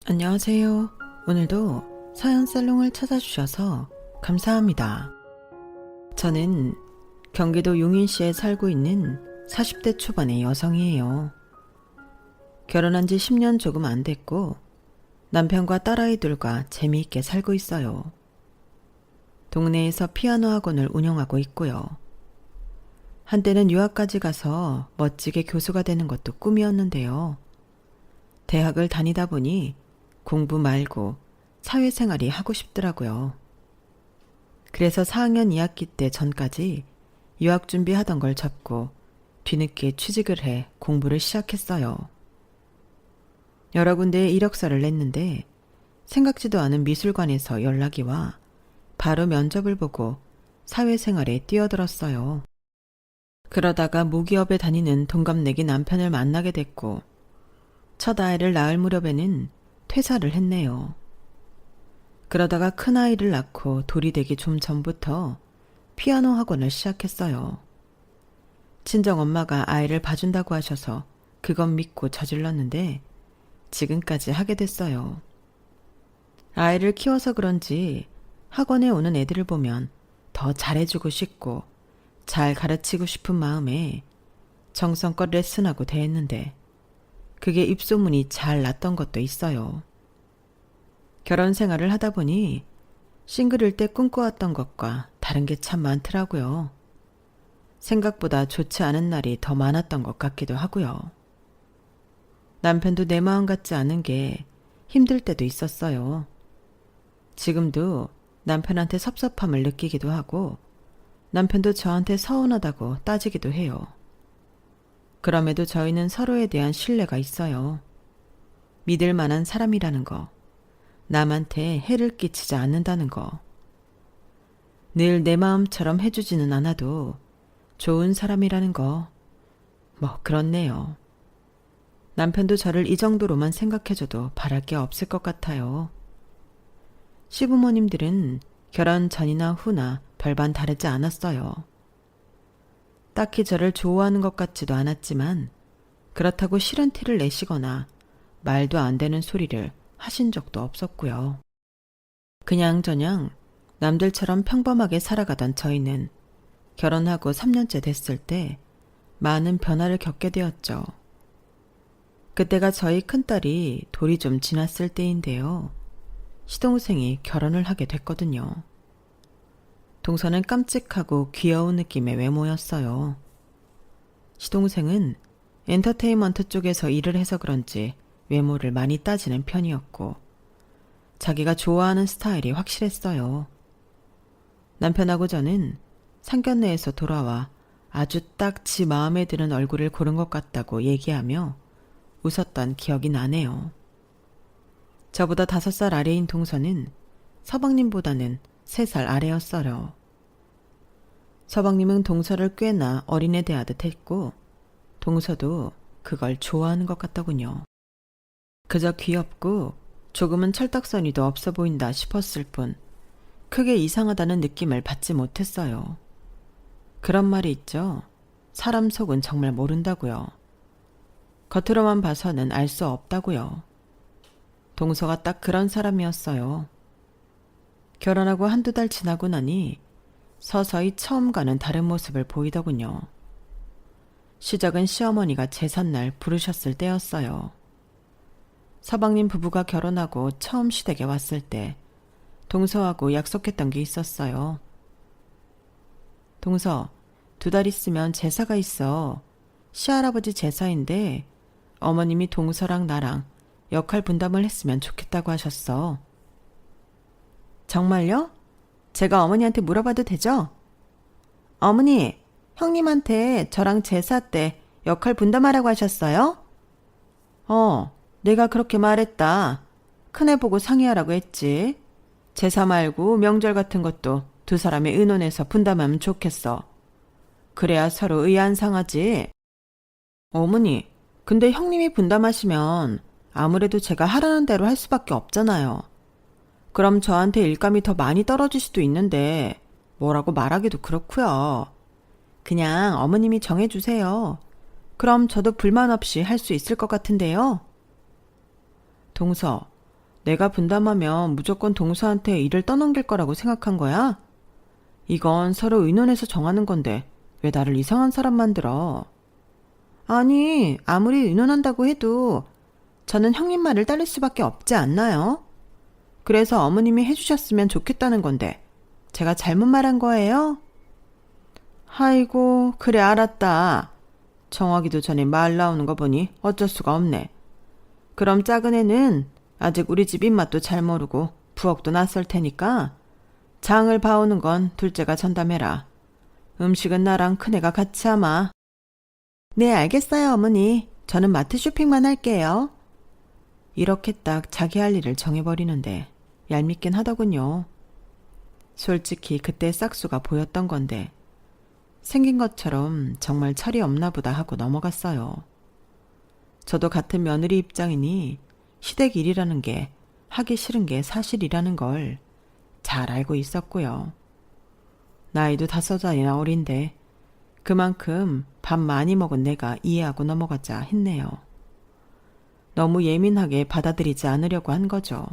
안녕하세요. 오늘도 서연 살롱을 찾아주셔서 감사합니다. 저는 경기도 용인시에 살고 있는 40대 초반의 여성이에요. 결혼한 지 10년 조금 안 됐고 남편과 딸아이들과 재미있게 살고 있어요. 동네에서 피아노 학원을 운영하고 있고요. 한때는 유학까지 가서 멋지게 교수가 되는 것도 꿈이었는데요. 대학을 다니다 보니 공부 말고 사회생활이 하고 싶더라고요. 그래서 4학년 2학기 때 전까지 유학 준비하던 걸 접고 뒤늦게 취직을 해 공부를 시작했어요. 여러 군데에 이력서를 냈는데 생각지도 않은 미술관에서 연락이 와 바로 면접을 보고 사회생활에 뛰어들었어요. 그러다가 모기업에 다니는 동갑내기 남편을 만나게 됐고 첫 아이를 낳을 무렵에는 퇴사를 했네요. 그러다가 큰아이를 낳고 돌이 되기 좀 전부터 피아노 학원을 시작했어요. 친정엄마가 아이를 봐준다고 하셔서 그건 믿고 저질렀는데 지금까지 하게 됐어요. 아이를 키워서 그런지 학원에 오는 애들을 보면 더 잘해주고 싶고 잘 가르치고 싶은 마음에 정성껏 레슨하고 대했는데 그게 입소문이 잘 났던 것도 있어요. 결혼 생활을 하다 보니 싱글일 때 꿈꿔왔던 것과 다른 게 참 많더라고요. 생각보다 좋지 않은 날이 더 많았던 것 같기도 하고요. 남편도 내 마음 같지 않은 게 힘들 때도 있었어요. 지금도 남편한테 섭섭함을 느끼기도 하고 남편도 저한테 서운하다고 따지기도 해요. 그럼에도 저희는 서로에 대한 신뢰가 있어요. 믿을 만한 사람이라는 거, 남한테 해를 끼치지 않는다는 거. 늘 내 마음처럼 해주지는 않아도 좋은 사람이라는 거, 뭐 그렇네요. 남편도 저를 이 정도로만 생각해줘도 바랄 게 없을 것 같아요. 시부모님들은 결혼 전이나 후나 별반 다르지 않았어요. 딱히 저를 좋아하는 것 같지도 않았지만 그렇다고 싫은 티를 내시거나 말도 안 되는 소리를 하신 적도 없었고요. 그냥저냥 남들처럼 평범하게 살아가던 저희는 결혼하고 3년째 됐을 때 많은 변화를 겪게 되었죠. 그때가 저희 큰딸이 돌이 좀 지났을 때인데요. 시동생이 결혼을 하게 됐거든요. 동서는 깜찍하고 귀여운 느낌의 외모였어요. 시동생은 엔터테인먼트 쪽에서 일을 해서 그런지 외모를 많이 따지는 편이었고 자기가 좋아하는 스타일이 확실했어요. 남편하고 저는 상견례에서 돌아와 아주 딱 지 마음에 드는 얼굴을 고른 것 같다고 얘기하며 웃었던 기억이 나네요. 저보다 5살 아래인 동서는 서방님보다는 3살 아래였어요. 서방님은 동서를 꽤나 어린애 대하듯 했고 동서도 그걸 좋아하는 것 같더군요. 그저 귀엽고 조금은 철딱서니도 없어 보인다 싶었을 뿐 크게 이상하다는 느낌을 받지 못했어요. 그런 말이 있죠. 사람 속은 정말 모른다고요. 겉으로만 봐서는 알 수 없다고요. 동서가 딱 그런 사람이었어요. 결혼하고 1~2달 지나고 나니 서서히 처음과는 다른 모습을 보이더군요. 시작은 시어머니가 제삿날 부르셨을 때였어요. 서방님 부부가 결혼하고 처음 시댁에 왔을 때 동서하고 약속했던 게 있었어요. 동서, 2달 있으면 제사가 있어. 시할아버지 제사인데 어머님이 동서랑 나랑 역할 분담을 했으면 좋겠다고 하셨어. 정말요? 제가 어머니한테 물어봐도 되죠? 어머니, 형님한테 저랑 제사 때 역할 분담하라고 하셨어요? 내가 그렇게 말했다. 큰애 보고 상의하라고 했지. 제사 말고 명절 같은 것도 2사람이 의논해서 분담하면 좋겠어. 그래야 서로 의안 상하지. 어머니, 근데 형님이 분담하시면 아무래도 제가 하라는 대로 할 수밖에 없잖아요. 그럼 저한테 일감이 더 많이 떨어질 수도 있는데 뭐라고 말하기도 그렇고요. 그냥 어머님이 정해주세요. 그럼 저도 불만 없이 할 수 있을 것 같은데요. 동서, 내가 분담하면 무조건 동서한테 일을 떠넘길 거라고 생각한 거야? 이건 서로 의논해서 정하는 건데 왜 나를 이상한 사람 만들어? 아니, 아무리 의논한다고 해도 저는 형님 말을 따를 수밖에 없지 않나요? 그래서 어머님이 해주셨으면 좋겠다는 건데 제가 잘못 말한 거예요? 아이고, 그래 알았다. 정하기도 전에 말 나오는 거 보니 어쩔 수가 없네. 그럼 작은 애는 아직 우리 집 입맛도 잘 모르고 부엌도 낯설 테니까 장을 봐오는 건 둘째가 전담해라. 음식은 나랑 큰애가 같이 하마. 네, 알겠어요, 어머니. 저는 마트 쇼핑만 할게요. 이렇게 딱 자기 할 일을 정해버리는데 얄밉긴 하더군요. 솔직히 그때 싹수가 보였던 건데 생긴 것처럼 정말 철이 없나 보다 하고 넘어갔어요. 저도 같은 며느리 입장이니 시댁 일이라는 게 하기 싫은 게 사실이라는 걸 잘 알고 있었고요. 나이도 5살이나 어린데 그만큼 밥 많이 먹은 내가 이해하고 넘어가자 했네요. 너무 예민하게 받아들이지 않으려고 한 거죠.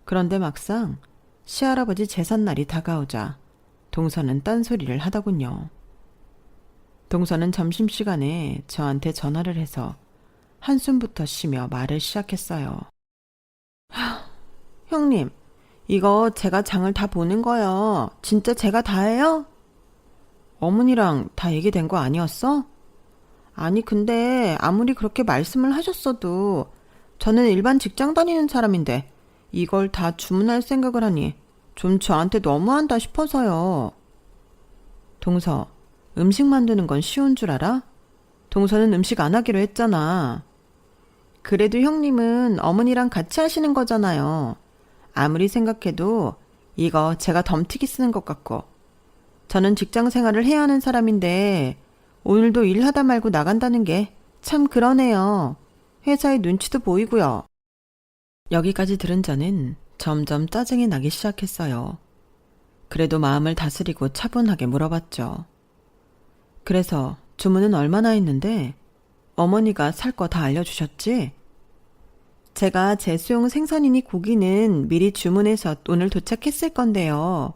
그런데 막상 시할아버지 제삿날이 다가오자 동서는 딴소리를 하더군요. 동서는 점심시간에 저한테 전화를 해서 한숨부터 쉬며 말을 시작했어요. 형님, 이거 제가 장을 다 보는 거요. 진짜 제가 다 해요? 어머니랑 다 얘기된 거 아니었어? 아니, 근데 아무리 그렇게 말씀을 하셨어도 저는 일반 직장 다니는 사람인데 이걸 다 주문할 생각을 하니 좀 저한테 너무한다 싶어서요. 동서, 음식 만드는 건 쉬운 줄 알아? 동서는 음식 안 하기로 했잖아. 그래도 형님은 어머니랑 같이 하시는 거잖아요. 아무리 생각해도 이거 제가 덤튀기 쓰는 것 같고 저는 직장 생활을 해야 하는 사람인데 오늘도 일하다 말고 나간다는 게 참 그러네요. 회사의 눈치도 보이고요. 여기까지 들은 저는 점점 짜증이 나기 시작했어요. 그래도 마음을 다스리고 차분하게 물어봤죠. 그래서 주문은 얼마나 했는데 어머니가 살 거 다 알려주셨지? 제가 제수용 생선이니 고기는 미리 주문해서 오늘 도착했을 건데요.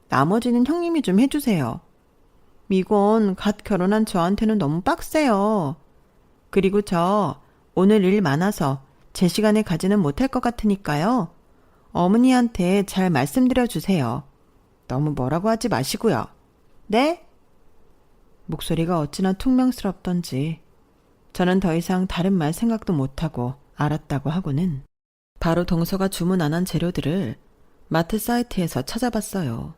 나머지는 형님이 좀 해주세요. 이건 갓 결혼한 저한테는 너무 빡세요. 그리고 저 오늘 일 많아서 제 시간에 가지는 못할 것 같으니까요. 어머니한테 잘 말씀드려 주세요. 너무 뭐라고 하지 마시고요. 네? 목소리가 어찌나 퉁명스럽던지 저는 더 이상 다른 말 생각도 못하고 알았다고 하고는 바로 동서가 주문 안 한 재료들을 마트 사이트에서 찾아봤어요.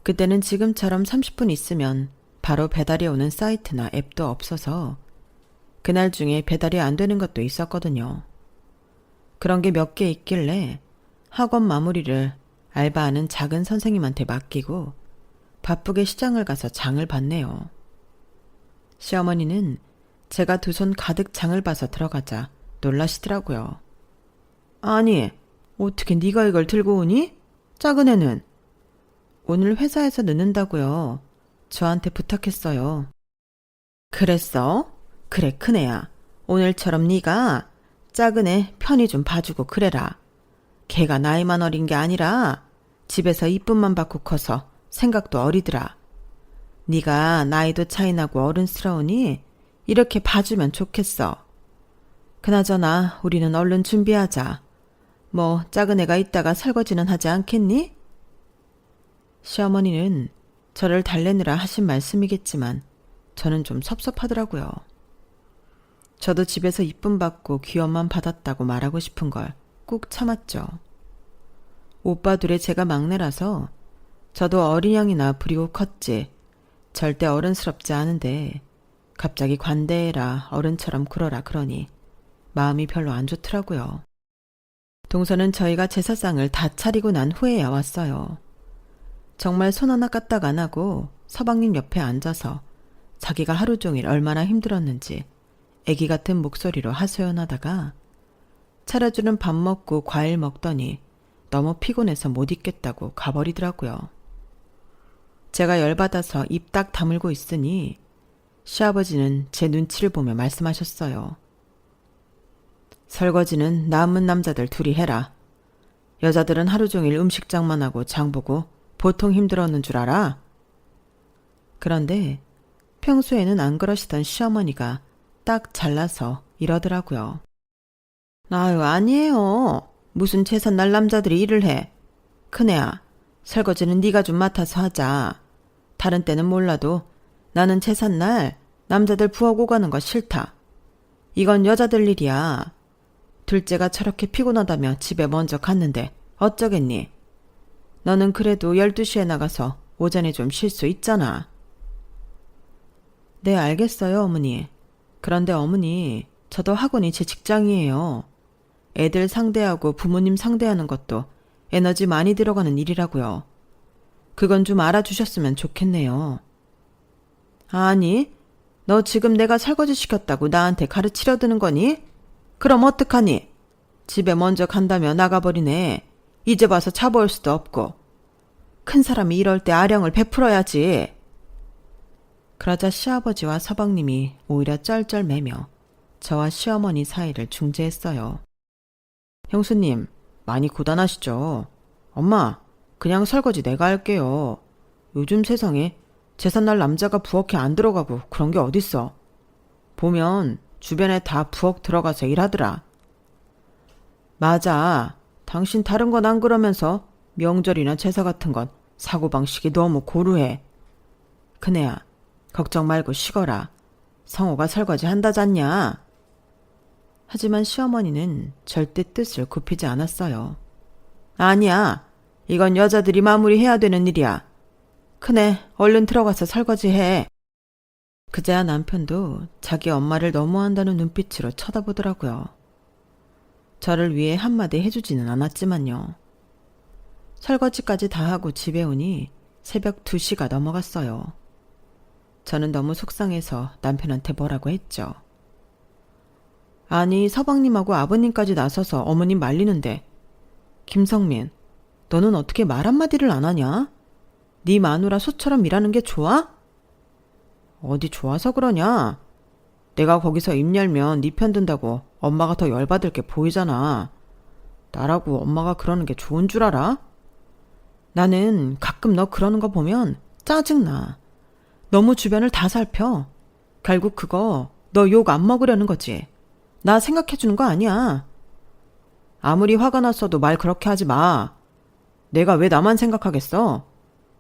그때는 지금처럼 30분 있으면 바로 배달이 오는 사이트나 앱도 없어서 그날 중에 배달이 안 되는 것도 있었거든요. 그런 게 몇 개 있길래 학원 마무리를 알바하는 작은 선생님한테 맡기고 바쁘게 시장을 가서 장을 봤네요. 시어머니는 제가 두 손 가득 장을 봐서 들어가자 놀라시더라고요. 아니, 어떻게 네가 이걸 들고 오니? 작은 애는? 오늘 회사에서 늦는다고요. 저한테 부탁했어요. 그랬어? 그래, 큰애야. 오늘처럼 네가 작은 애 편히 좀 봐주고 그래라. 걔가 나이만 어린 게 아니라 집에서 이쁨만 받고 커서 생각도 어리더라. 네가 나이도 차이나고 어른스러우니 이렇게 봐주면 좋겠어. 그나저나 우리는 얼른 준비하자. 뭐 작은 애가 있다가 설거지는 하지 않겠니? 시어머니는 저를 달래느라 하신 말씀이겠지만 저는 좀 섭섭하더라고요. 저도 집에서 이쁨 받고 귀여움만 받았다고 말하고 싶은 걸 꾹 참았죠. 오빠 둘에 제가 막내라서 저도 어린 양이나 부리고 컸지 절대 어른스럽지 않은데 갑자기 관대해라 어른처럼 굴어라 그러니 마음이 별로 안 좋더라고요. 동서는 저희가 제사상을 다 차리고 난 후에야 왔어요. 정말 손 하나 까딱 안 하고 서방님 옆에 앉아서 자기가 하루 종일 얼마나 힘들었는지 애기 같은 목소리로 하소연하다가 차려주는 밥 먹고 과일 먹더니 너무 피곤해서 못 있겠다고 가버리더라고요. 제가 열받아서 입 딱 다물고 있으니 시아버지는 제 눈치를 보며 말씀하셨어요. 설거지는 남은 남자들 둘이 해라. 여자들은 하루 종일 음식장만 하고 장보고 보통 힘들었는 줄 알아? 그런데 평소에는 안 그러시던 시어머니가 딱 잘라서 이러더라고요. 아유, 아니에요. 무슨 제삿날 남자들이 일을 해. 큰애야, 설거지는 네가 좀 맡아서 하자. 다른 때는 몰라도 나는 제삿날 남자들 부엌 오가는 거 싫다. 이건 여자들 일이야. 둘째가 저렇게 피곤하다며 집에 먼저 갔는데 어쩌겠니? 너는 그래도 12시에 나가서 오전에 좀 쉴 수 있잖아. 네, 알겠어요, 어머니. 그런데 어머니, 저도 학원이 제 직장이에요. 애들 상대하고 부모님 상대하는 것도 에너지 많이 들어가는 일이라고요. 그건 좀 알아주셨으면 좋겠네요. 아니, 너 지금 내가 설거지 시켰다고 나한테 가르치려 드는 거니? 그럼 어떡하니? 집에 먼저 간다며 나가버리네. 이제 와서 차볼 수도 없고. 큰 사람이 이럴 때 아령을 베풀어야지. 그러자 시아버지와 서방님이 오히려 쩔쩔매며 저와 시어머니 사이를 중재했어요. 형수님, 많이 고단하시죠? 엄마, 그냥 설거지 내가 할게요. 요즘 세상에 제삿날 남자가 부엌에 안 들어가고 그런 게 어딨어. 보면 주변에 다 부엌 들어가서 일하더라. 맞아. 당신 다른 건 안 그러면서 명절이나 제사 같은 건 사고방식이 너무 고루해. 큰애야, 걱정 말고 쉬거라. 성호가 설거지 한다잖냐. 하지만 시어머니는 절대 뜻을 굽히지 않았어요. 아니야. 이건 여자들이 마무리해야 되는 일이야. 큰애, 얼른 들어가서 설거지해. 그제야 남편도 자기 엄마를 너무한다는 눈빛으로 쳐다보더라고요. 저를 위해 한마디 해주지는 않았지만요. 설거지까지 다 하고 집에 오니 새벽 2시가 넘어갔어요. 저는 너무 속상해서 남편한테 뭐라고 했죠. 아니, 서방님하고 아버님까지 나서서 어머님 말리는데 김성민, 너는 어떻게 말 한마디를 안 하냐? 네 마누라 소처럼 일하는 게 좋아? 어디 좋아서 그러냐? 내가 거기서 입 열면 네 편 든다고 엄마가 더 열받을 게 보이잖아. 나라고 엄마가 그러는 게 좋은 줄 알아? 나는 가끔 너 그러는 거 보면 짜증나. 너무 주변을 다 살펴. 결국 그거 너 욕 안 먹으려는 거지. 나 생각해주는 거 아니야. 아무리 화가 났어도 말 그렇게 하지 마. 내가 왜 나만 생각하겠어?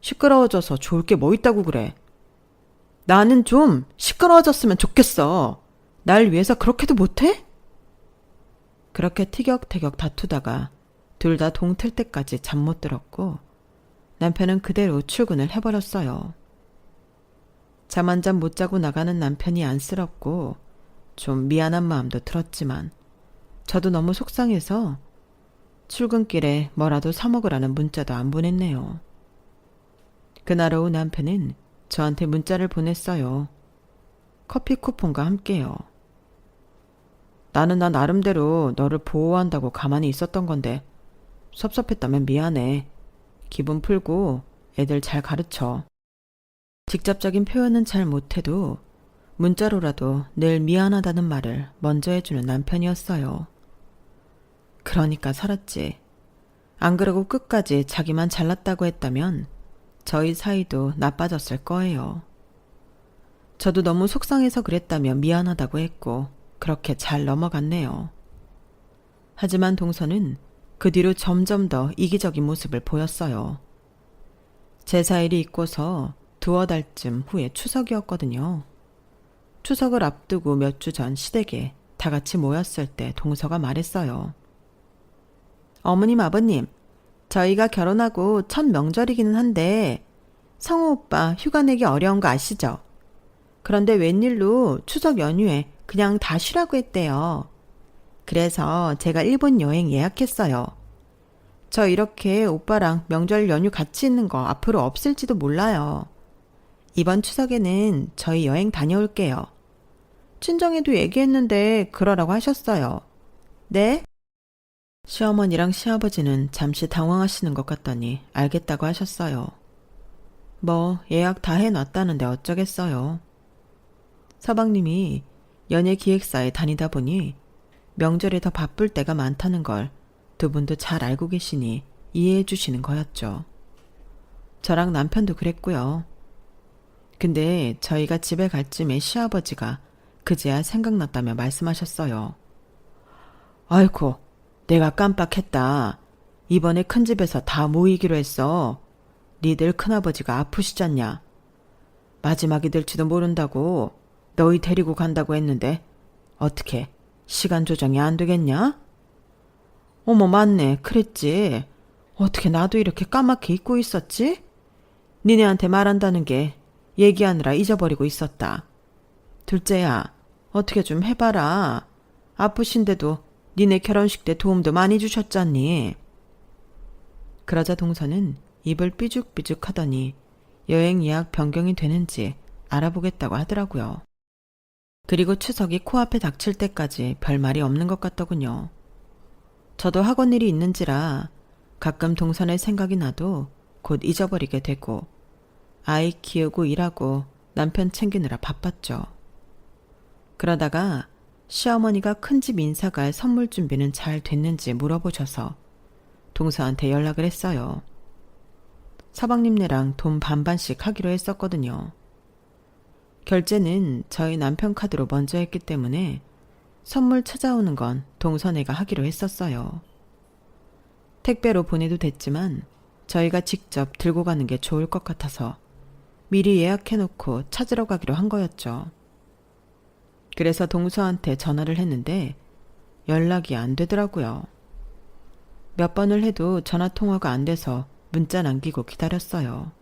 시끄러워져서 좋을 게 뭐 있다고 그래. 나는 좀 시끄러워졌으면 좋겠어. 날 위해서 그렇게도 못해? 그렇게 티격태격 다투다가 둘 다 동틀 때까지 잠 못 들었고 남편은 그대로 출근을 해버렸어요. 잠 한 잠 못 자고 나가는 남편이 안쓰럽고 좀 미안한 마음도 들었지만 저도 너무 속상해서 출근길에 뭐라도 사 먹으라는 문자도 안 보냈네요. 그날 오후 남편은 저한테 문자를 보냈어요. 커피 쿠폰과 함께요. 나는 나 나름대로 너를 보호한다고 가만히 있었던 건데 섭섭했다면 미안해. 기분 풀고 애들 잘 가르쳐. 직접적인 표현은 잘 못해도 문자로라도 늘 미안하다는 말을 먼저 해주는 남편이었어요. 그러니까 살았지. 안 그러고 끝까지 자기만 잘났다고 했다면 저희 사이도 나빠졌을 거예요. 저도 너무 속상해서 그랬다며 미안하다고 했고 그렇게 잘 넘어갔네요. 하지만 동서는 그 뒤로 점점 더 이기적인 모습을 보였어요. 제사일이 있고서 두어 달쯤 후에 추석이었거든요. 추석을 앞두고 몇 주 전 시댁에 다 같이 모였을 때 동서가 말했어요. 어머님, 아버님, 저희가 결혼하고 첫 명절이기는 한데 성우 오빠 휴가 내기 어려운 거 아시죠? 그런데 웬일로 추석 연휴에 그냥 다 쉬라고 했대요. 그래서 제가 일본 여행 예약했어요. 저 이렇게 오빠랑 명절 연휴 같이 있는 거 앞으로 없을지도 몰라요. 이번 추석에는 저희 여행 다녀올게요. 친정에도 얘기했는데 그러라고 하셨어요. 네? 시어머니랑 시아버지는 잠시 당황하시는 것 같더니 알겠다고 하셨어요. 뭐 예약 다 해놨다는데 어쩌겠어요. 서방님이 연예기획사에 다니다 보니 명절에 더 바쁠 때가 많다는 걸 두 분도 잘 알고 계시니 이해해 주시는 거였죠. 저랑 남편도 그랬고요. 근데 저희가 집에 갈 쯤에 시아버지가 그제야 생각났다며 말씀하셨어요. 아이고, 내가 깜빡했다. 이번에 큰 집에서 다 모이기로 했어. 니들 큰아버지가 아프시잖냐. 마지막이 될지도 모른다고 너희 데리고 간다고 했는데 어떻게 시간 조정이 안 되겠냐? 어머, 맞네. 그랬지. 어떻게 나도 이렇게 까맣게 잊고 있었지? 니네한테 말한다는 게 얘기하느라 잊어버리고 있었다. 둘째야, 어떻게 좀 해봐라. 아프신데도 니네 결혼식 때 도움도 많이 주셨잖니. 그러자 동서는 입을 삐죽삐죽 하더니 여행 예약 변경이 되는지 알아보겠다고 하더라고요. 그리고 추석이 코앞에 닥칠 때까지 별말이 없는 것 같더군요. 저도 학원 일이 있는지라 가끔 동선의 생각이 나도 곧 잊어버리게 되고 아이 키우고 일하고 남편 챙기느라 바빴죠. 그러다가 시어머니가 큰집 인사갈 선물 준비는 잘 됐는지 물어보셔서 동서한테 연락을 했어요. 서방님네랑 돈 반반씩 하기로 했었거든요. 결제는 저희 남편 카드로 먼저 했기 때문에 선물 찾아오는 건 동서네가 하기로 했었어요. 택배로 보내도 됐지만 저희가 직접 들고 가는 게 좋을 것 같아서 미리 예약해놓고 찾으러 가기로 한 거였죠. 그래서 동서한테 전화를 했는데 연락이 안 되더라고요. 몇 번을 해도 전화통화가 안 돼서 문자 남기고 기다렸어요.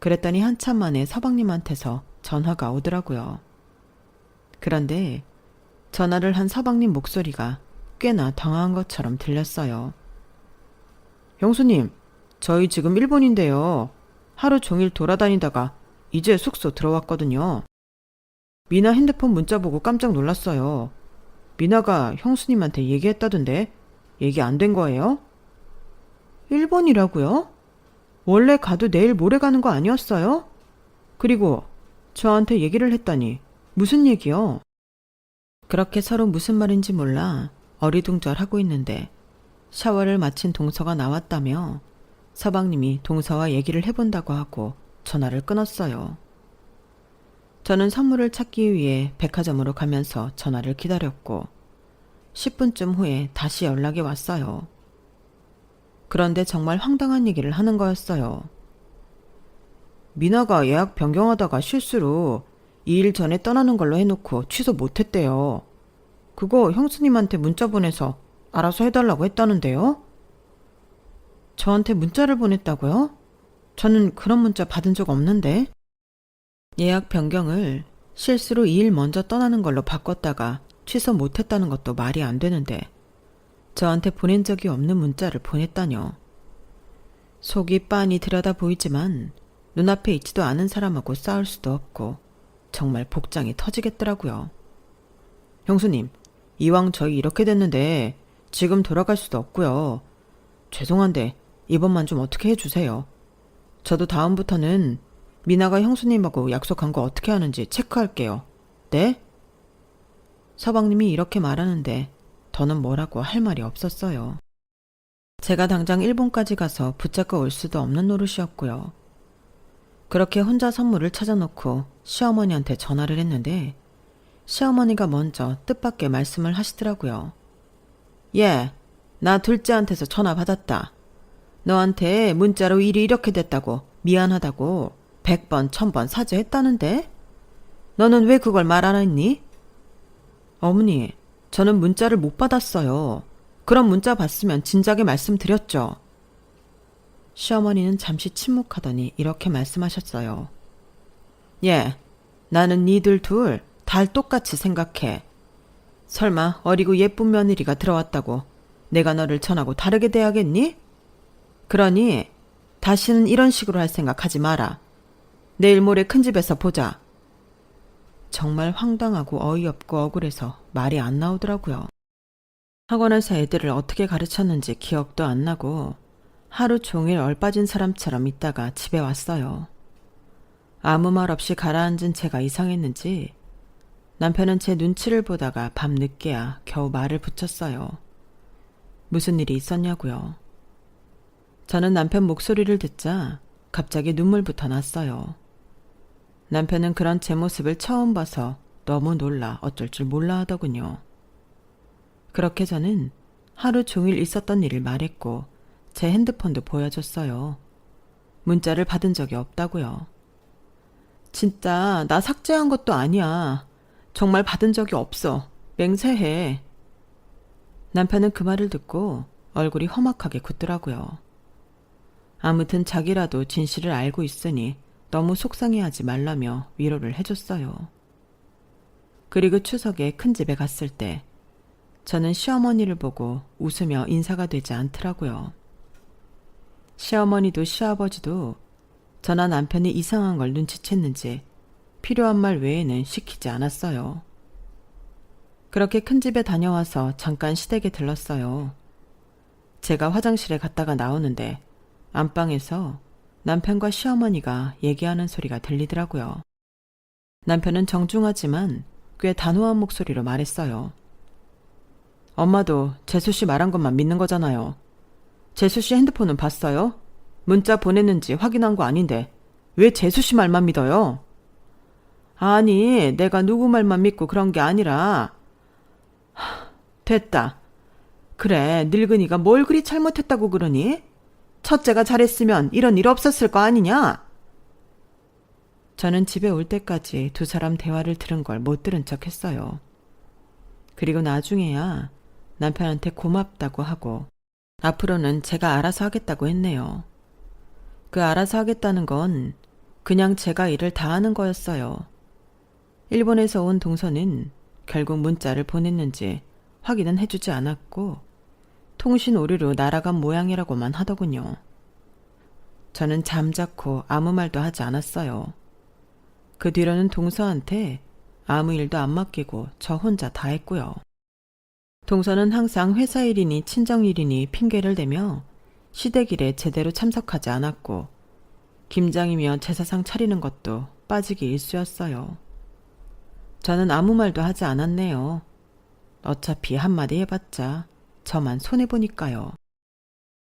그랬더니 한참 만에 서방님한테서 전화가 오더라고요. 그런데 전화를 한 서방님 목소리가 꽤나 당황한 것처럼 들렸어요. 형수님, 저희 지금 일본인데요. 하루 종일 돌아다니다가 이제 숙소 들어왔거든요. 미나 핸드폰 문자 보고 깜짝 놀랐어요. 미나가 형수님한테 얘기했다던데 얘기 안 된 거예요? 일본이라고요? 원래 가도 내일 모레 가는 거 아니었어요? 그리고 저한테 얘기를 했다니 무슨 얘기요? 그렇게 서로 무슨 말인지 몰라 어리둥절하고 있는데 샤워를 마친 동서가 나왔다며 서방님이 동서와 얘기를 해본다고 하고 전화를 끊었어요. 저는 선물을 찾기 위해 백화점으로 가면서 전화를 기다렸고 10분쯤 후에 다시 연락이 왔어요. 그런데 정말 황당한 얘기를 하는 거였어요. 미나가 예약 변경하다가 실수로 2일 전에 떠나는 걸로 해놓고 취소 못했대요. 그거 형수님한테 문자 보내서 알아서 해달라고 했다는데요? 저한테 문자를 보냈다고요? 저는 그런 문자 받은 적 없는데. 예약 변경을 실수로 2일 먼저 떠나는 걸로 바꿨다가 취소 못했다는 것도 말이 안 되는데 저한테 보낸 적이 없는 문자를 보냈다뇨. 속이 빤히 들여다 보이지만 눈앞에 있지도 않은 사람하고 싸울 수도 없고 정말 복장이 터지겠더라고요. 형수님, 이왕 저희 이렇게 됐는데 지금 돌아갈 수도 없고요. 죄송한데 이번만 좀 어떻게 해주세요. 저도 다음부터는 미나가 형수님하고 약속한 거 어떻게 하는지 체크할게요. 네? 서방님이 이렇게 말하는데 더는 뭐라고 할 말이 없었어요. 제가 당장 일본까지 가서 붙잡고 올 수도 없는 노릇이었고요. 그렇게 혼자 선물을 찾아놓고 시어머니한테 전화를 했는데 시어머니가 먼저 뜻밖의 말씀을 하시더라고요. 예, 나 둘째한테서 전화 받았다. 너한테 문자로 일이 이렇게 됐다고 미안하다고 100번 1000번 사죄했다는데? 너는 왜 그걸 말 안 했니? 어머니, 저는 문자를 못 받았어요. 그런 문자 받으면 진작에 말씀드렸죠. 시어머니는 잠시 침묵하더니 이렇게 말씀하셨어요. 예, 나는 니들 둘 다 똑같이 생각해. 설마 어리고 예쁜 며느리가 들어왔다고 내가 너를 전하고 다르게 대하겠니? 그러니 다시는 이런 식으로 할 생각 하지 마라. 내일 모레 큰 집에서 보자. 정말 황당하고 어이없고 억울해서 말이 안 나오더라고요. 학원에서 애들을 어떻게 가르쳤는지 기억도 안 나고 하루 종일 얼빠진 사람처럼 있다가 집에 왔어요. 아무 말 없이 가라앉은 제가 이상했는지 남편은 제 눈치를 보다가 밤늦게야 겨우 말을 붙였어요. 무슨 일이 있었냐고요. 저는 남편 목소리를 듣자 갑자기 눈물부터 났어요. 남편은 그런 제 모습을 처음 봐서 너무 놀라 어쩔 줄 몰라 하더군요. 그렇게 저는 하루 종일 있었던 일을 말했고 제 핸드폰도 보여줬어요. 문자를 받은 적이 없다고요. 진짜 나 삭제한 것도 아니야. 정말 받은 적이 없어. 맹세해. 남편은 그 말을 듣고 얼굴이 험악하게 굳더라고요. 아무튼 자기라도 진실을 알고 있으니 너무 속상해하지 말라며 위로를 해줬어요. 그리고 추석에 큰 집에 갔을 때 저는 시어머니를 보고 웃으며 인사가 되지 않더라고요. 시어머니도 시아버지도 저나 남편이 이상한 걸 눈치챘는지 필요한 말 외에는 시키지 않았어요. 그렇게 큰 집에 다녀와서 잠깐 시댁에 들렀어요. 제가 화장실에 갔다가 나오는데 안방에서 남편과 시어머니가 얘기하는 소리가 들리더라고요. 남편은 정중하지만 꽤 단호한 목소리로 말했어요. 엄마도 재수 씨 말한 것만 믿는 거잖아요. 재수 씨 핸드폰은 봤어요? 문자 보냈는지 확인한 거 아닌데 왜 재수 씨 말만 믿어요? 아니, 내가 누구 말만 믿고 그런 게 아니라 됐다. 그래, 늙은이가 뭘 그리 잘못했다고 그러니? 첫째가 잘했으면 이런 일 없었을 거 아니냐? 저는 집에 올 때까지 두 사람 대화를 들은 걸 못 들은 척 했어요. 그리고 나중에야 남편한테 고맙다고 하고 앞으로는 제가 알아서 하겠다고 했네요. 그 알아서 하겠다는 건 그냥 제가 일을 다 하는 거였어요. 일본에서 온 동서는 결국 문자를 보냈는지 확인은 해주지 않았고 통신 오류로 날아간 모양이라고만 하더군요. 저는 잠자코 아무 말도 하지 않았어요. 그 뒤로는 동서한테 아무 일도 안 맡기고 저 혼자 다 했고요. 동서는 항상 회사 일이니 친정 일이니 핑계를 대며 시댁일에 제대로 참석하지 않았고 김장이며 제사상 차리는 것도 빠지기 일쑤였어요. 저는 아무 말도 하지 않았네요. 어차피 한마디 해봤자 저만 손해보니까요.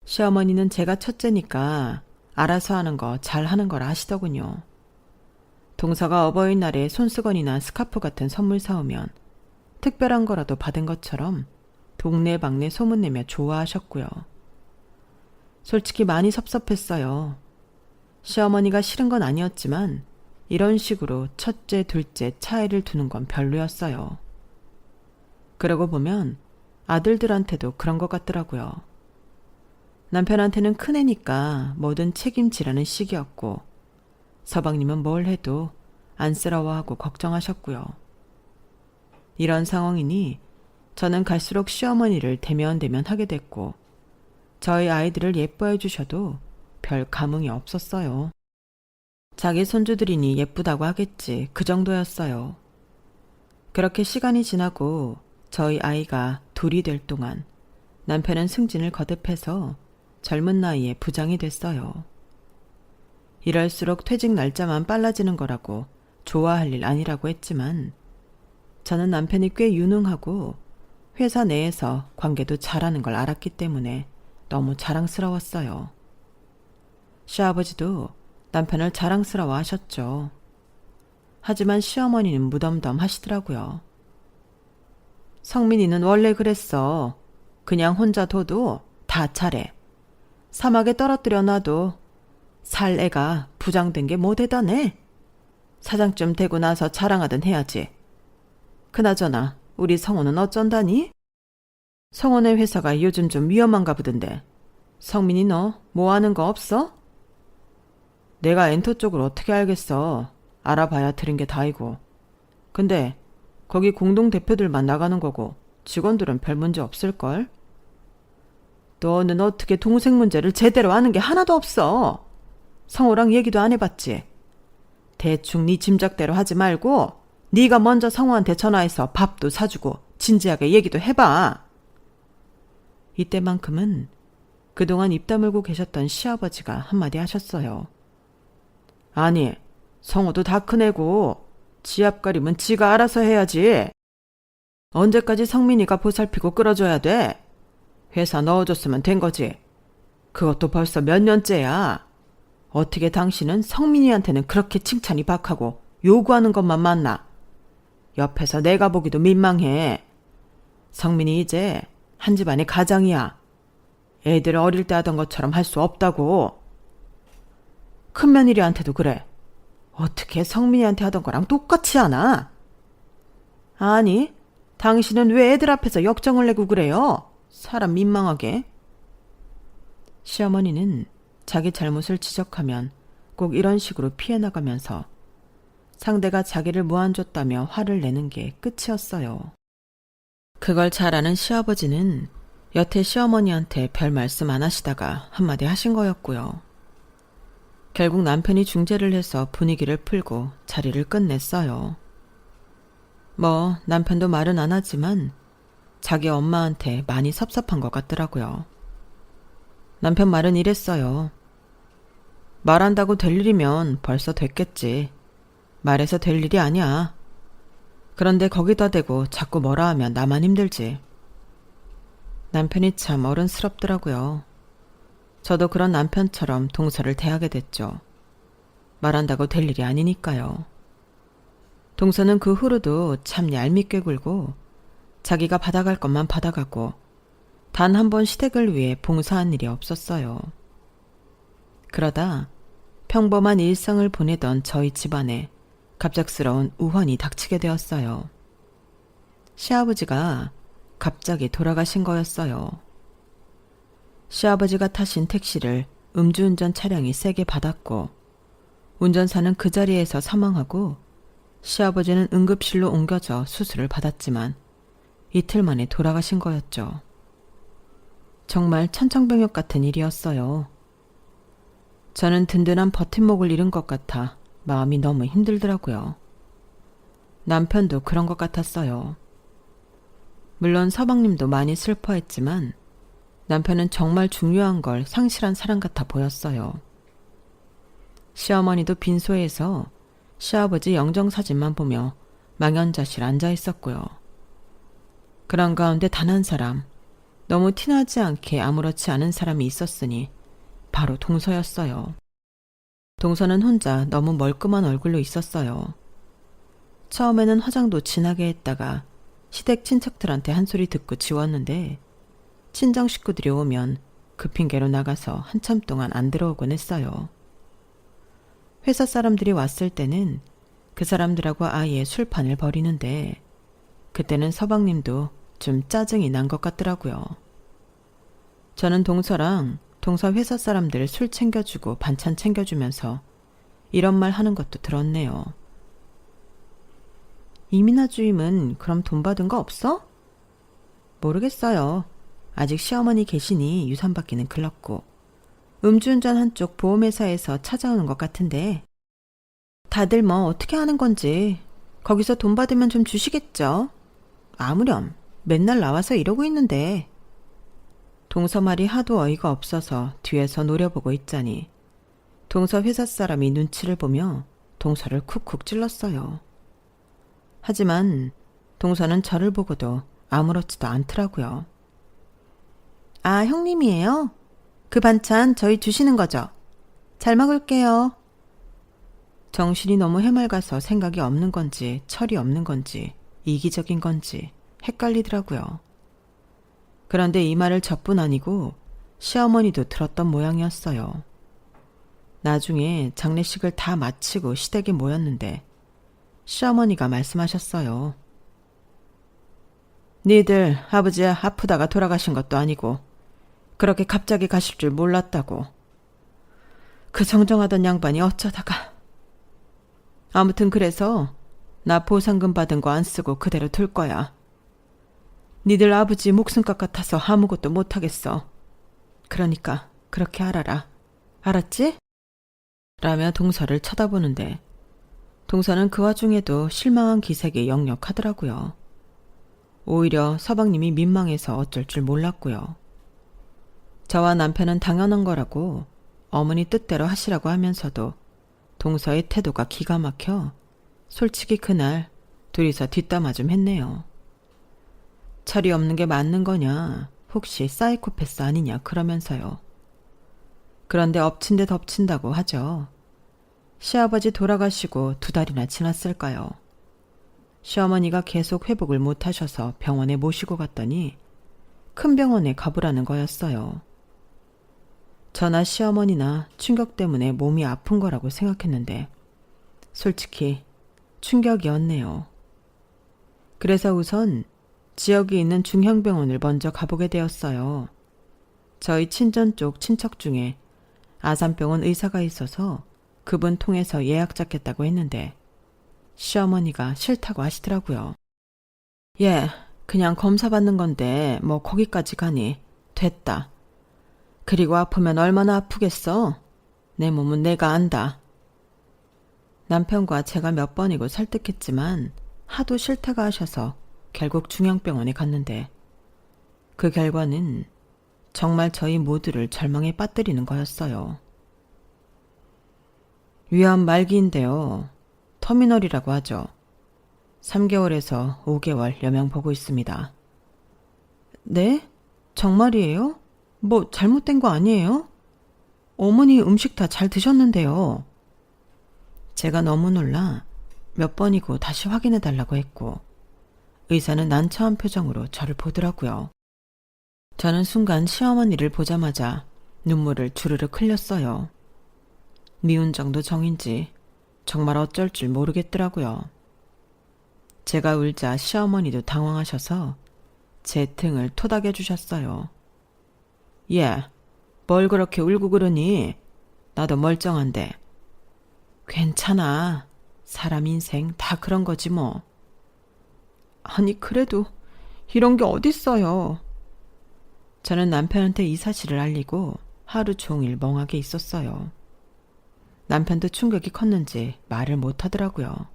시어머니는 제가 첫째니까 알아서 하는 거 잘하는 거라 하시더군요. 동서가 어버이날에 손수건이나 스카프 같은 선물 사오면 특별한 거라도 받은 것처럼 동네방네 소문내며 좋아하셨고요. 솔직히 많이 섭섭했어요. 시어머니가 싫은 건 아니었지만 이런 식으로 첫째, 둘째 차이를 두는 건 별로였어요. 그러고 보면 아들들한테도 그런 것 같더라고요. 남편한테는 큰애니까 뭐든 책임지라는 식이었고 서방님은 뭘 해도 안쓰러워하고 걱정하셨고요. 이런 상황이니 저는 갈수록 시어머니를 대면대면 하게 됐고 저희 아이들을 예뻐해 주셔도 별 감흥이 없었어요. 자기 손주들이니 예쁘다고 하겠지 그 정도였어요. 그렇게 시간이 지나고 저희 아이가 둘이 될 동안 남편은 승진을 거듭해서 젊은 나이에 부장이 됐어요. 이럴수록 퇴직 날짜만 빨라지는 거라고 좋아할 일 아니라고 했지만 저는 남편이 꽤 유능하고 회사 내에서 관계도 잘하는 걸 알았기 때문에 너무 자랑스러웠어요. 시아버지도 남편을 자랑스러워 하셨죠. 하지만 시어머니는 무덤덤 하시더라고요. 성민이는 원래 그랬어. 그냥 혼자 둬도 다 잘해. 사막에 떨어뜨려 놔도 살 애가 부장된 게 뭐 대단해. 사장쯤 되고 나서 자랑하든 해야지. 그나저나 우리 성호는 어쩐다니? 성호네 회사가 요즘 좀 위험한가 보던데. 성민이 너 뭐 하는 거 없어? 내가 엔터 쪽을 어떻게 알겠어. 알아봐야 들은 게 다이고. 근데 거기 공동대표들만 나가는 거고 직원들은 별 문제 없을걸? 너는 어떻게 동생 문제를 제대로 아는 게 하나도 없어. 성호랑 얘기도 안 해봤지. 대충 네 짐작대로 하지 말고 네가 먼저 성호한테 전화해서 밥도 사주고 진지하게 얘기도 해봐. 이때만큼은 그동안 입 다물고 계셨던 시아버지가 한마디 하셨어요. 아니, 성호도 다 큰 애고 지 앞가림은 지가 알아서 해야지. 언제까지 성민이가 보살피고 끌어줘야 돼? 회사 넣어줬으면 된 거지. 그것도 벌써 몇 년째야. 어떻게 당신은 성민이한테는 그렇게 칭찬이 박하고 요구하는 것만 맞나? 옆에서 내가 보기도 민망해. 성민이 이제 한 집안의 가장이야. 애들 어릴 때 하던 것처럼 할 수 없다고. 큰 며느리한테도 그래. 어떻게 성민이한테 하던 거랑 똑같이 하나? 아니, 당신은 왜 애들 앞에서 역정을 내고 그래요? 사람 민망하게. 시어머니는 자기 잘못을 지적하면 꼭 이런 식으로 피해 나가면서 상대가 자기를 무안줬다며 화를 내는 게 끝이었어요. 그걸 잘 아는 시아버지는 여태 시어머니한테 별 말씀 안 하시다가 한마디 하신 거였고요. 결국 남편이 중재를 해서 분위기를 풀고 자리를 끝냈어요. 뭐 남편도 말은 안 하지만 자기 엄마한테 많이 섭섭한 것 같더라고요. 남편 말은 이랬어요. 말한다고 될 일이면 벌써 됐겠지. 말해서 될 일이 아니야. 그런데 거기다 대고 자꾸 뭐라 하면 나만 힘들지. 남편이 참 어른스럽더라고요. 저도 그런 남편처럼 동서를 대하게 됐죠. 말한다고 될 일이 아니니까요. 동서는 그 후로도 참 얄밉게 굴고 자기가 받아갈 것만 받아가고 단 한 번 시댁을 위해 봉사한 일이 없었어요. 그러다 평범한 일상을 보내던 저희 집안에 갑작스러운 우환이 닥치게 되었어요. 시아버지가 갑자기 돌아가신 거였어요. 시아버지가 타신 택시를 음주운전 차량이 세게 받았고 운전사는 그 자리에서 사망하고 시아버지는 응급실로 옮겨져 수술을 받았지만 이틀 만에 돌아가신 거였죠. 정말 천청병역 같은 일이었어요. 저는 든든한 버팀목을 잃은 것 같아 마음이 너무 힘들더라고요. 남편도 그런 것 같았어요. 물론 서방님도 많이 슬퍼했지만 남편은 정말 중요한 걸 상실한 사람 같아 보였어요. 시어머니도 빈소에서 시아버지 영정사진만 보며 망연자실 앉아 있었고요. 그런 가운데 단 한 사람, 너무 티나지 않게 아무렇지 않은 사람이 있었으니 바로 동서였어요. 동서는 혼자 너무 멀끔한 얼굴로 있었어요. 처음에는 화장도 진하게 했다가 시댁 친척들한테 한 소리 듣고 지웠는데 친정 식구들이 오면 그 핑계로 나가서 한참 동안 안 들어오곤 했어요. 회사 사람들이 왔을 때는 그 사람들하고 아예 술판을 벌이는데 그때는 서방님도 좀 짜증이 난 것 같더라고요. 저는 동서랑 동서 회사 사람들 술 챙겨주고 반찬 챙겨주면서 이런 말 하는 것도 들었네요. 이민아 주임은 그럼 돈 받은 거 없어? 모르겠어요. 아직 시어머니 계시니 유산 받기는 글렀고 음주운전 한쪽 보험회사에서 찾아오는 것 같은데 다들 뭐 어떻게 하는 건지 거기서 돈 받으면 좀 주시겠죠? 아무렴 맨날 나와서 이러고 있는데. 동서 말이 하도 어이가 없어서 뒤에서 노려보고 있자니 동서 회사 사람이 눈치를 보며 동서를 쿡쿡 찔렀어요. 하지만 동서는 저를 보고도 아무렇지도 않더라고요. 아, 형님이에요? 그 반찬 저희 주시는 거죠? 잘 먹을게요. 정신이 너무 해맑아서 생각이 없는 건지 철이 없는 건지 이기적인 건지 헷갈리더라고요. 그런데 이 말을 저뿐 아니고 시어머니도 들었던 모양이었어요. 나중에 장례식을 다 마치고 시댁에 모였는데 시어머니가 말씀하셨어요. 니들 아버지 아프다가 돌아가신 것도 아니고 그렇게 갑자기 가실 줄 몰랐다고. 그 정정하던 양반이 어쩌다가. 아무튼 그래서 나 보상금 받은 거 안 쓰고 그대로 둘 거야. 니들 아버지 목숨값 같아서 아무것도 못하겠어. 그러니까 그렇게 알아라. 알았지? 라며 동서를 쳐다보는데 동서는 그 와중에도 실망한 기색이 역력하더라고요. 오히려 서방님이 민망해서 어쩔 줄 몰랐고요. 저와 남편은 당연한 거라고 어머니 뜻대로 하시라고 하면서도 동서의 태도가 기가 막혀 솔직히 그날 둘이서 뒷담화 좀 했네요. 철이 없는 게 맞는 거냐, 혹시 사이코패스 아니냐 그러면서요. 그런데 엎친 데 덮친다고 하죠. 시아버지 돌아가시고 2달이나 지났을까요. 시어머니가 계속 회복을 못하셔서 병원에 모시고 갔더니 큰 병원에 가보라는 거였어요. 저나 시어머니나 충격 때문에 몸이 아픈 거라고 생각했는데 솔직히 충격이었네요. 그래서 우선 지역에 있는 중형병원을 먼저 가보게 되었어요. 저희 친전 쪽 친척 중에 아산병원 의사가 있어서 그분 통해서 예약 잡겠다고 했는데 시어머니가 싫다고 하시더라고요. 예, 그냥 검사 받는 건데 뭐 거기까지 가니 됐다. 그리고 아프면 얼마나 아프겠어? 내 몸은 내가 안다. 남편과 제가 몇 번이고 설득했지만 하도 싫다고 하셔서 결국 중형병원에 갔는데 그 결과는 정말 저희 모두를 절망에 빠뜨리는 거였어요. 위암 말기인데요. 터미널이라고 하죠. 3개월에서 5개월 여명 보고 있습니다. 네? 정말이에요? 뭐 잘못된 거 아니에요? 어머니 음식 다 잘 드셨는데요. 제가 너무 놀라 몇 번이고 다시 확인해 달라고 했고 의사는 난처한 표정으로 저를 보더라고요. 저는 순간 시어머니를 보자마자 눈물을 주르륵 흘렸어요. 미운 정도 정인지 정말 어쩔 줄 모르겠더라고요. 제가 울자 시어머니도 당황하셔서 제 등을 토닥여 주셨어요. 예, 뭘 그렇게 울고 그러니? 나도 멀쩡한데. 괜찮아. 사람 인생 다 그런 거지 뭐. 아니 그래도 이런 게 어딨어요. 저는 남편한테 이 사실을 알리고 하루 종일 멍하게 있었어요. 남편도 충격이 컸는지 말을 못하더라고요.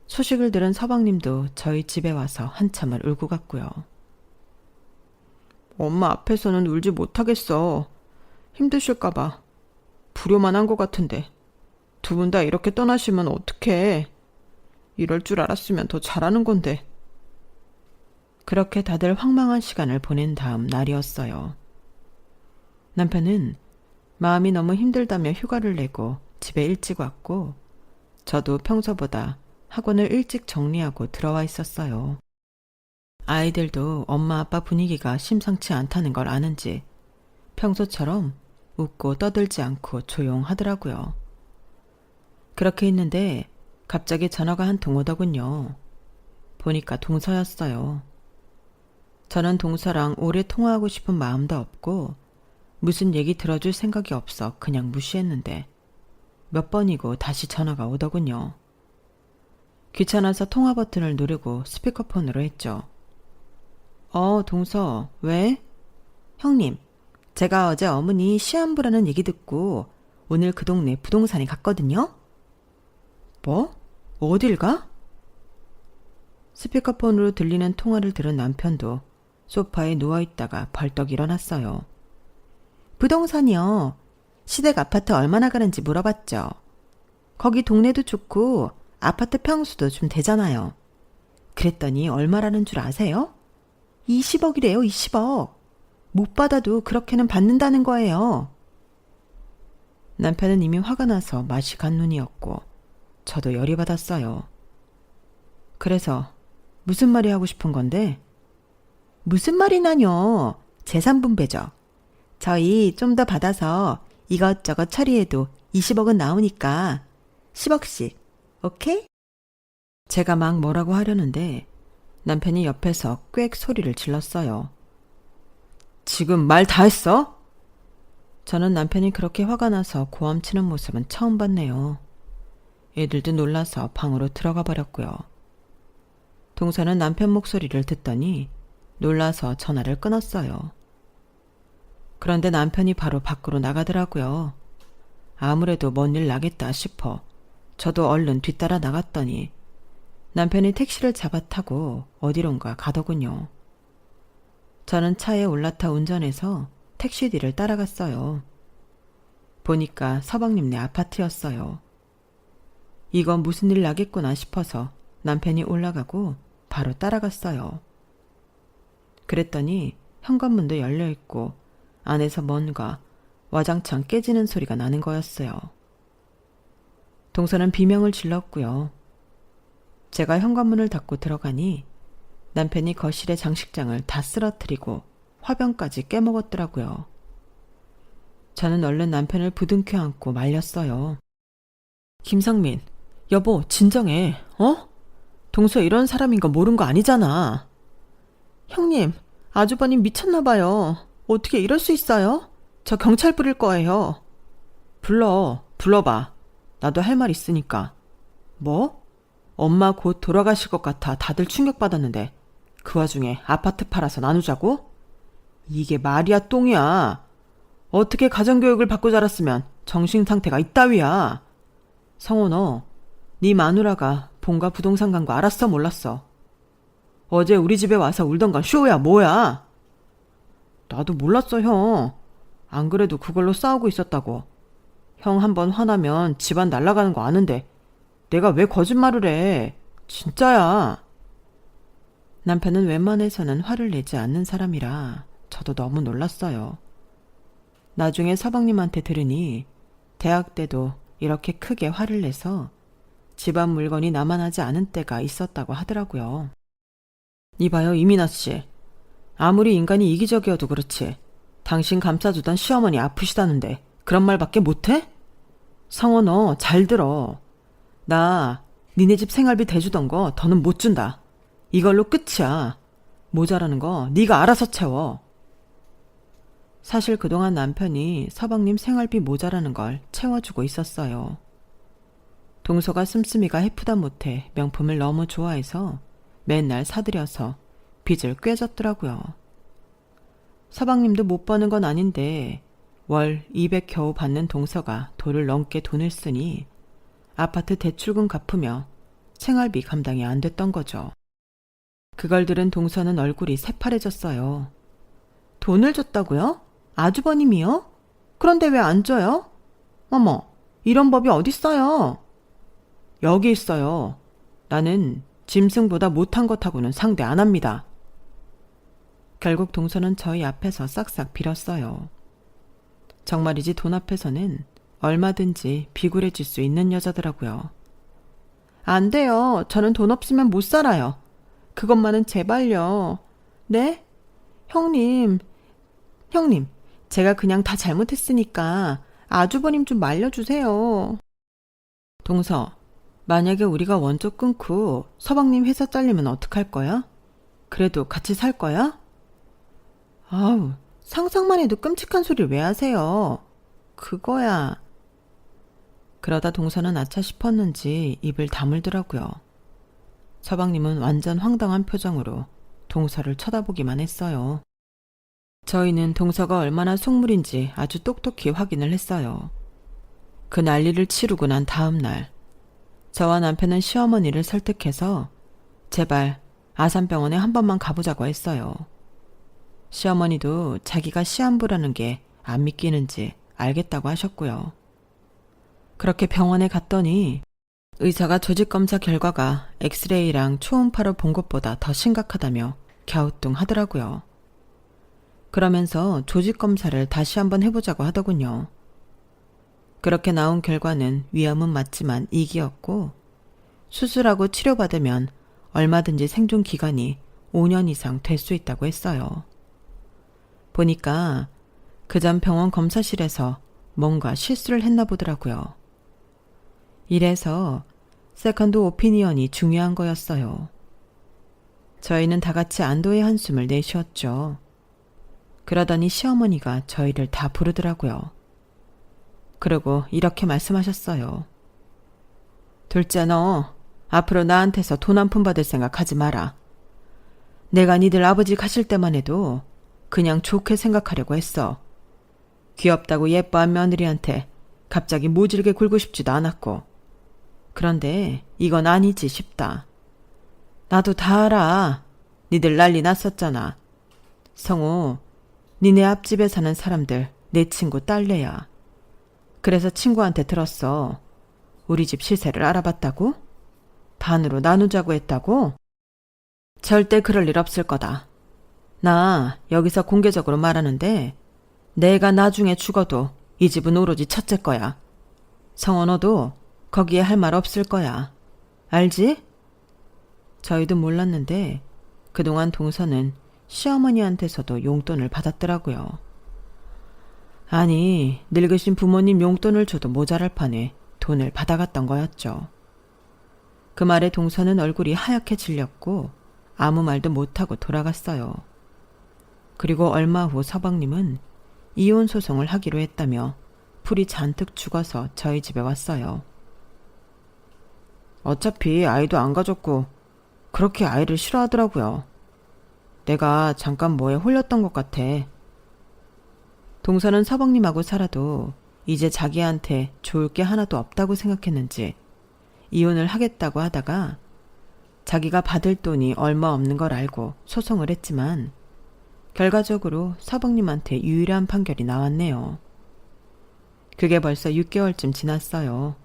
소식을 들은 서방님도 저희 집에 와서 한참을 울고 갔고요. 엄마 앞에서는 울지 못하겠어. 힘드실까봐. 불효만 한 것 같은데. 2분 다 이렇게 떠나시면 어떡해. 이럴 줄 알았으면 더 잘하는 건데. 그렇게 다들 황망한 시간을 보낸 다음 날이었어요. 남편은 마음이 너무 힘들다며 휴가를 내고 집에 일찍 왔고 저도 평소보다 학원을 일찍 정리하고 들어와 있었어요. 아이들도 엄마 아빠 분위기가 심상치 않다는 걸 아는지 평소처럼 웃고 떠들지 않고 조용하더라고요. 그렇게 있는데 갑자기 전화가 한 통 오더군요. 보니까 동서였어요. 저는 동서랑 오래 통화하고 싶은 마음도 없고 무슨 얘기 들어줄 생각이 없어 그냥 무시했는데 몇 번이고 다시 전화가 오더군요. 귀찮아서 통화 버튼을 누르고 스피커폰으로 했죠. 동서, 왜? 형님, 제가 어제 어머니 시험 보라는 얘기 듣고 오늘 그 동네 부동산에 갔거든요? 뭐? 어딜 가? 스피커폰으로 들리는 통화를 들은 남편도 소파에 누워있다가 벌떡 일어났어요. 부동산이요. 시댁 아파트 얼마나 가는지 물어봤죠. 거기 동네도 좋고 아파트 평수도 좀 되잖아요. 그랬더니 얼마라는 줄 아세요? 20억이래요, 20억. 못 받아도 그렇게는 받는다는 거예요. 남편은 이미 화가 나서 맛이 간 눈이었고 저도 열이 받았어요. 그래서 무슨 말이 하고 싶은 건데? 무슨 말이나뇨. 재산분배죠. 저희 좀 더 받아서 이것저것 처리해도 20억은 나오니까 10억씩. 오케이? 제가 막 뭐라고 하려는데 남편이 옆에서 꽥 소리를 질렀어요. 지금 말 다 했어? 저는 남편이 그렇게 화가 나서 고함치는 모습은 처음 봤네요. 애들도 놀라서 방으로 들어가 버렸고요. 동서는 남편 목소리를 듣더니 놀라서 전화를 끊었어요. 그런데 남편이 바로 밖으로 나가더라고요. 아무래도 뭔 일 나겠다 싶어 저도 얼른 뒤따라 나갔더니 남편이 택시를 잡아 타고 어디론가 가더군요. 저는 차에 올라타 운전해서 택시 뒤를 따라갔어요. 보니까 서방님네 아파트였어요. 이건 무슨 일 나겠구나 싶어서 남편이 올라가고 바로 따라갔어요. 그랬더니 현관문도 열려있고 안에서 뭔가 와장창 깨지는 소리가 나는 거였어요. 동서는 비명을 질렀고요. 제가 현관문을 닫고 들어가니 남편이 거실의 장식장을 다 쓰러뜨리고 화병까지 깨먹었더라고요. 저는 얼른 남편을 부둥켜 안고 말렸어요. 김상민, 여보 진정해. 동서 이런 사람인 거 모른 거 아니잖아. 형님, 아주버님 미쳤나 봐요. 어떻게 이럴 수 있어요? 저 경찰 부를 거예요. 불러봐. 나도 할 말 있으니까. 뭐? 엄마 곧 돌아가실 것 같아 다들 충격받았는데 그 와중에 아파트 팔아서 나누자고? 이게 말이야 똥이야. 어떻게 가정교육을 받고 자랐으면 정신상태가 이따위야. 성호 너, 네 마누라가 본가 부동산 간 거 알았어 몰랐어? 어제 우리 집에 와서 울던 건 쇼야 뭐야? 나도 몰랐어 형. 안 그래도 그걸로 싸우고 있었다고. 형 한번 화나면 집안 날아가는 거 아는데 내가 왜 거짓말을 해. 진짜야. 남편은 웬만해서는 화를 내지 않는 사람이라 저도 너무 놀랐어요. 나중에 서방님한테 들으니 대학 때도 이렇게 크게 화를 내서 집안 물건이 남아나지 않은 때가 있었다고 하더라고요. 이봐요 이민아 씨. 아무리 인간이 이기적이어도 그렇지 당신 감싸주던 시어머니 아프시다는데 그런 말밖에 못해? 성호 너 잘 들어. 나 니네 집 생활비 대주던 거 더는 못 준다. 이걸로 끝이야. 모자라는 거 네가 알아서 채워. 사실 그동안 남편이 서방님 생활비 모자라는 걸 채워주고 있었어요. 동서가 씀씀이가 해프다 못해 명품을 너무 좋아해서 맨날 사들여서 빚을 꿰졌더라고요. 서방님도 못 버는 건 아닌데 월 200 겨우 받는 동서가 돌을 넘게 돈을 쓰니 아파트 대출금 갚으며 생활비 감당이 안 됐던 거죠. 그걸 들은 동서는 얼굴이 새파래졌어요. 돈을 줬다고요? 아주버님이요? 그런데 왜 안 줘요? 어머, 이런 법이 어딨어요? 여기 있어요. 나는 짐승보다 못한 것하고는 상대 안 합니다. 결국 동서는 저희 앞에서 싹싹 빌었어요. 정말이지 돈 앞에서는 얼마든지 비굴해질 수 있는 여자더라고요. 안 돼요. 저는 돈 없으면 못 살아요. 그것만은 제발요. 네? 형님, 제가 그냥 다 잘못했으니까 아주버님 좀 말려주세요. 동서, 만약에 우리가 원조 끊고 서방님 회사 잘리면 어떡할 거야? 그래도 같이 살 거야? 아우, 상상만 해도 끔찍한 소리를 왜 하세요? 그거야. 그러다 동서는 아차 싶었는지 입을 다물더라고요. 서방님은 완전 황당한 표정으로 동서를 쳐다보기만 했어요. 저희는 동서가 얼마나 속물인지 아주 똑똑히 확인을 했어요. 그 난리를 치르고 난 다음 날 저와 남편은 시어머니를 설득해서 제발 아산병원에 한 번만 가보자고 했어요. 시어머니도 자기가 시한부라는 게 안 믿기는지 알겠다고 하셨고요. 그렇게 병원에 갔더니 의사가 조직검사 결과가 엑스레이랑 초음파로 본 것보다 더 심각하다며 갸우뚱하더라고요. 그러면서 조직검사를 다시 한번 해보자고 하더군요. 그렇게 나온 결과는 위험은 맞지만 2기였고 수술하고 치료받으면 얼마든지 생존 기간이 5년 이상 될 수 있다고 했어요. 보니까 그전 병원 검사실에서 뭔가 실수를 했나 보더라고요. 이래서 세컨드 오피니언이 중요한 거였어요. 저희는 다 같이 안도의 한숨을 내쉬었죠. 그러더니 시어머니가 저희를 다 부르더라고요. 그리고 이렇게 말씀하셨어요. 둘째 너 앞으로 나한테서 돈 한 푼 받을 생각 하지 마라. 내가 니들 아버지 가실 때만 해도 그냥 좋게 생각하려고 했어. 귀엽다고 예뻐한 며느리한테 갑자기 모질게 굴고 싶지도 않았고. 그런데 이건 아니지 싶다. 나도 다 알아. 니들 난리 났었잖아. 성우, 니네 앞집에 사는 사람들 내 친구 딸내야. 그래서 친구한테 들었어. 우리 집 시세를 알아봤다고? 반으로 나누자고 했다고? 절대 그럴 일 없을 거다. 나 여기서 공개적으로 말하는데 내가 나중에 죽어도 이 집은 오로지 첫째 거야. 성원 너도 거기에 할 말 없을 거야. 알지? 저희도 몰랐는데 그동안 동서는 시어머니한테서도 용돈을 받았더라고요. 아니, 늙으신 부모님 용돈을 줘도 모자랄 판에 돈을 받아갔던 거였죠. 그 말에 동서는 얼굴이 하얗게 질렸고 아무 말도 못하고 돌아갔어요. 그리고 얼마 후 서방님은 이혼 소송을 하기로 했다며 풀이 잔뜩 죽어서 저희 집에 왔어요. 어차피 아이도 안 가졌고 그렇게 아이를 싫어하더라고요. 내가 잠깐 뭐에 홀렸던 것 같아. 동서는 서방님하고 살아도 이제 자기한테 좋을 게 하나도 없다고 생각했는지 이혼을 하겠다고 하다가 자기가 받을 돈이 얼마 없는 걸 알고 소송을 했지만 결과적으로 서방님한테 유일한 판결이 나왔네요. 그게 벌써 6개월쯤 지났어요.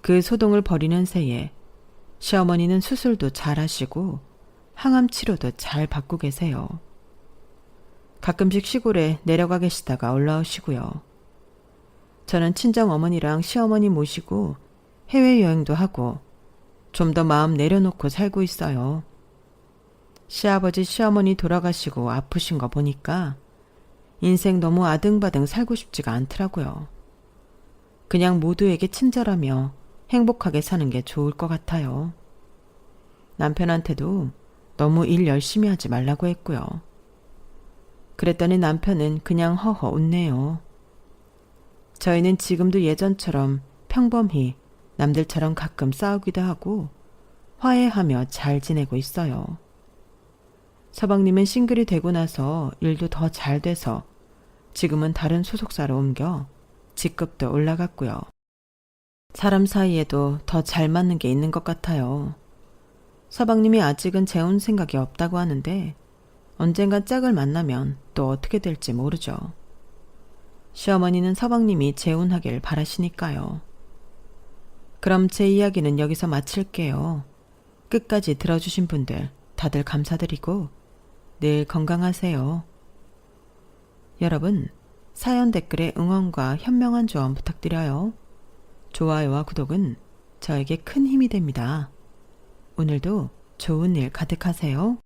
그 소동을 벌이는 새에 시어머니는 수술도 잘 하시고 항암 치료도 잘 받고 계세요. 가끔씩 시골에 내려가 계시다가 올라오시고요. 저는 친정 어머니랑 시어머니 모시고 해외여행도 하고 좀 더 마음 내려놓고 살고 있어요. 시아버지 시어머니 돌아가시고 아프신 거 보니까 인생 너무 아등바등 살고 싶지가 않더라고요. 그냥 모두에게 친절하며 행복하게 사는 게 좋을 것 같아요. 남편한테도 너무 일 열심히 하지 말라고 했고요. 그랬더니 남편은 그냥 허허 웃네요. 저희는 지금도 예전처럼 평범히 남들처럼 가끔 싸우기도 하고 화해하며 잘 지내고 있어요. 서방님은 싱글이 되고 나서 일도 더 잘 돼서 지금은 다른 소속사로 옮겨 직급도 올라갔고요. 사람 사이에도 더 잘 맞는 게 있는 것 같아요. 서방님이 아직은 재혼 생각이 없다고 하는데 언젠간 짝을 만나면 또 어떻게 될지 모르죠. 시어머니는 서방님이 재혼하길 바라시니까요. 그럼 제 이야기는 여기서 마칠게요. 끝까지 들어주신 분들 다들 감사드리고 늘 건강하세요. 여러분, 사연 댓글에 응원과 현명한 조언 부탁드려요. 좋아요와 구독은 저에게 큰 힘이 됩니다. 오늘도 좋은 일 가득하세요.